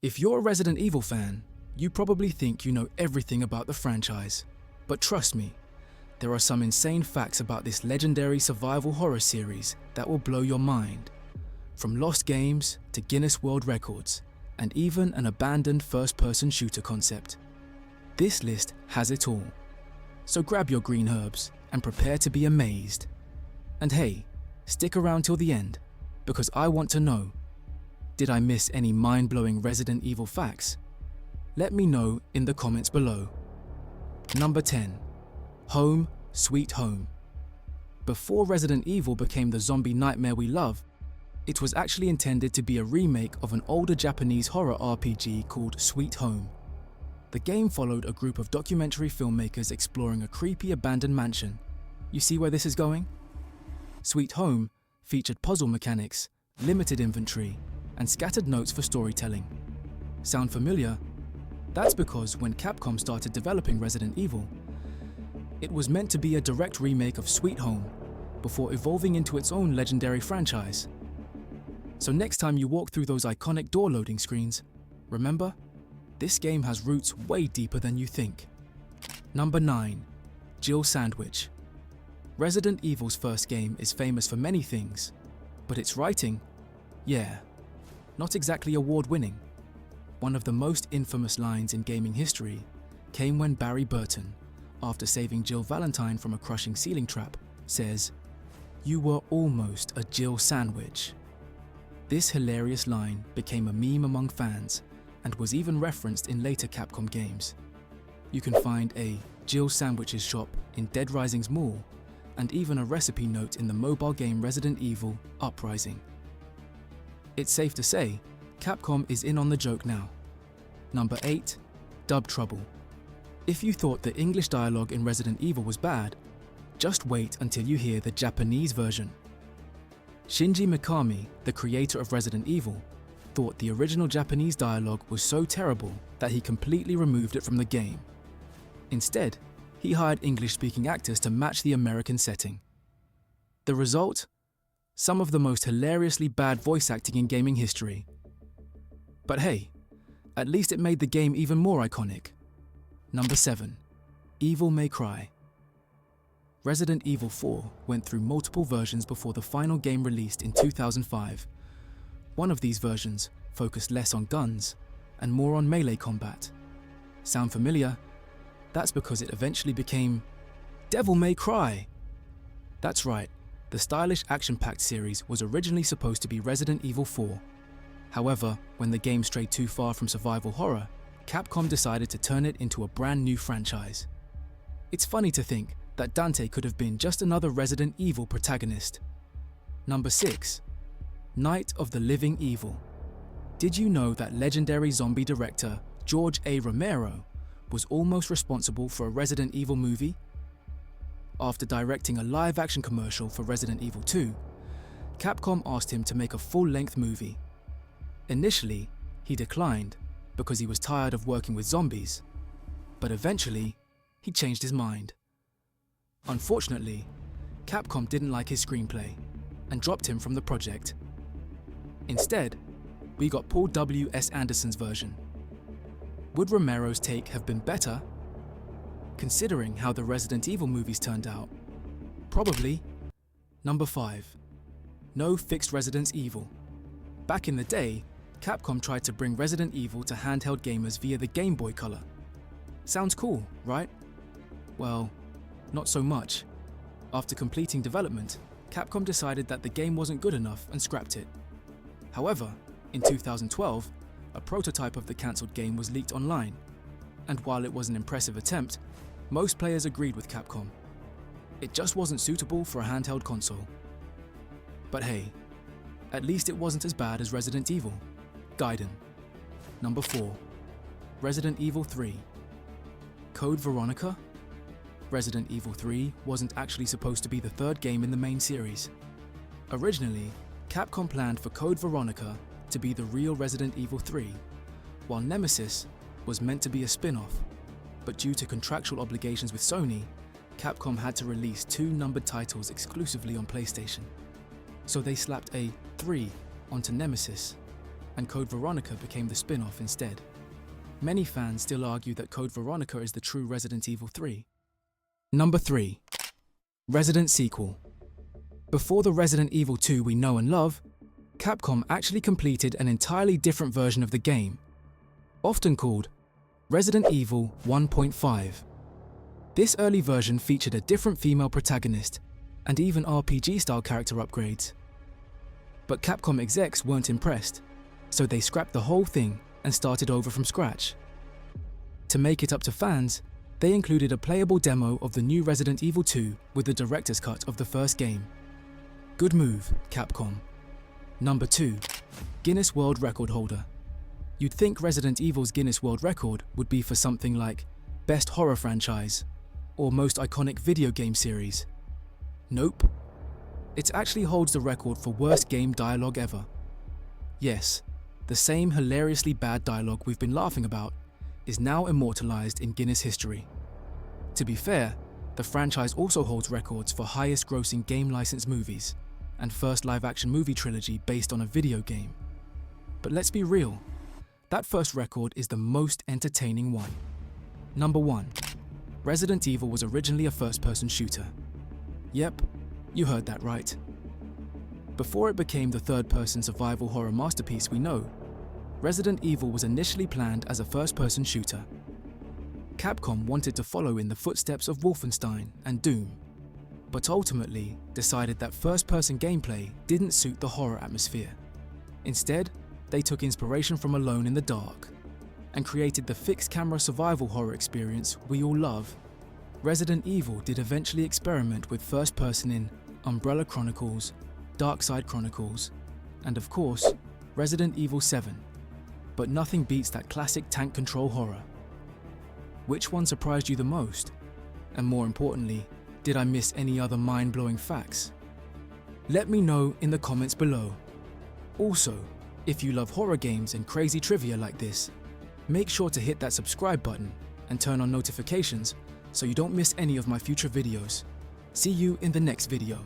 If you're a Resident Evil fan, you probably think you know everything about the franchise. But trust me, there are some insane facts about this legendary survival horror series that will blow your mind. From lost games to Guinness World Records, and even an abandoned first-person shooter concept. This list has it all. So grab your green herbs and prepare to be amazed. And hey, stick around till the end, because I want to know, did I miss any mind-blowing Resident Evil facts? Let me know in the comments below. Number 10. Home, Sweet Home. Before Resident Evil became the zombie nightmare we love, it was actually intended to be a remake of an older Japanese horror RPG called Sweet Home. The game followed a group of documentary filmmakers exploring a creepy abandoned mansion. You see where this is going? Sweet Home featured puzzle mechanics, limited inventory, and scattered notes for storytelling. Sound familiar? That's because when Capcom started developing Resident Evil, it was meant to be a direct remake of Sweet Home before evolving into its own legendary franchise. So next time you walk through those iconic door loading screens, remember, this game has roots way deeper than you think. Number 9. Jill Sandwich. Resident Evil's first game is famous for many things, but its writing, yeah, not exactly award-winning. One of the most infamous lines in gaming history came when Barry Burton, after saving Jill Valentine from a crushing ceiling trap, says, "You were almost a Jill sandwich." This hilarious line became a meme among fans and was even referenced in later Capcom games. You can find a Jill Sandwiches shop in Dead Rising's mall, and even a recipe note in the mobile game Resident Evil Uprising. It's safe to say, Capcom is in on the joke now. Number 8. Dub Trouble. If you thought the English dialogue in Resident Evil was bad, just wait until you hear the Japanese version. Shinji Mikami, the creator of Resident Evil, thought the original Japanese dialogue was so terrible that he completely removed it from the game. Instead, he hired English-speaking actors to match the American setting. The result? Some of the most hilariously bad voice acting in gaming history. But hey, at least it made the game even more iconic. Number 7. Evil May Cry. Resident Evil 4 went through multiple versions before the final game released in 2005. One of these versions focused less on guns and more on melee combat. Sound familiar? That's because it eventually became Devil May Cry. That's right, the stylish action-packed series was originally supposed to be Resident Evil 4. However, when the game strayed too far from survival horror, Capcom decided to turn it into a brand new franchise. It's funny to think that Dante could have been just another Resident Evil protagonist. Number 6. Night of the Living Evil. Did you know that legendary zombie director George A. Romero was almost responsible for a Resident Evil movie? After directing a live-action commercial for Resident Evil 2, Capcom asked him to make a full-length movie. Initially, he declined because he was tired of working with zombies, but eventually, he changed his mind. Unfortunately, Capcom didn't like his screenplay and dropped him from the project. Instead, we got Paul W. S. Anderson's version. Would Romero's take have been better? Considering how the Resident Evil movies turned out, probably. Number 5. No Fixed Resident Evil. Back in the day, Capcom tried to bring Resident Evil to handheld gamers via the Game Boy Color. Sounds cool, right? Well, not so much. After completing development, Capcom decided that the game wasn't good enough and scrapped it. However, in 2012, a prototype of the cancelled game was leaked online, and while it was an impressive attempt, most players agreed with Capcom. It just wasn't suitable for a handheld console. But hey, at least it wasn't as bad as Resident Evil. Gaiden. Number 4. Resident Evil 3. Code Veronica? Resident Evil 3 wasn't actually supposed to be the third game in the main series. Originally, Capcom planned for Code Veronica to be the real Resident Evil 3, while Nemesis was meant to be a spin-off, but due to contractual obligations with Sony, Capcom had to release 2 numbered titles exclusively on PlayStation. So they slapped a 3 onto Nemesis, and Code Veronica became the spin-off instead. Many fans still argue that Code Veronica is the true Resident Evil 3. Number 3. Resident Sequel. Before the Resident Evil 2 we know and love, Capcom actually completed an entirely different version of the game, often called Resident Evil 1.5. This early version featured a different female protagonist and even RPG-style character upgrades. But Capcom execs weren't impressed, so they scrapped the whole thing and started over from scratch. To make it up to fans, they included a playable demo of the new Resident Evil 2 with the director's cut of the first game. Good move, Capcom. Number 2. Guinness World Record holder. You'd think Resident Evil's Guinness World Record would be for something like Best Horror Franchise or Most Iconic Video Game Series. Nope. It actually holds the record for Worst Game Dialogue Ever. Yes, the same hilariously bad dialogue we've been laughing about is now immortalized in Guinness history. To be fair, the franchise also holds records for highest grossing game licensed movies and first live-action movie trilogy based on a video game. But let's be real, that first record is the most entertaining one. Number 1. Resident Evil was originally a first-person shooter. Yep, you heard that right. Before it became the third-person survival horror masterpiece we know, Resident Evil was initially planned as a first-person shooter. Capcom wanted to follow in the footsteps of Wolfenstein and Doom, but ultimately decided that first-person gameplay didn't suit the horror atmosphere. Instead, they took inspiration from Alone in the Dark and created the fixed-camera survival horror experience we all love. Resident Evil did eventually experiment with first-person in Umbrella Chronicles, Darkside Chronicles, and of course, Resident Evil 7. But nothing beats that classic tank control horror. Which one surprised you the most? And more importantly, did I miss any other mind-blowing facts? Let me know in the comments below. Also, if you love horror games and crazy trivia like this, make sure to hit that subscribe button and turn on notifications so you don't miss any of my future videos. See you in the next video.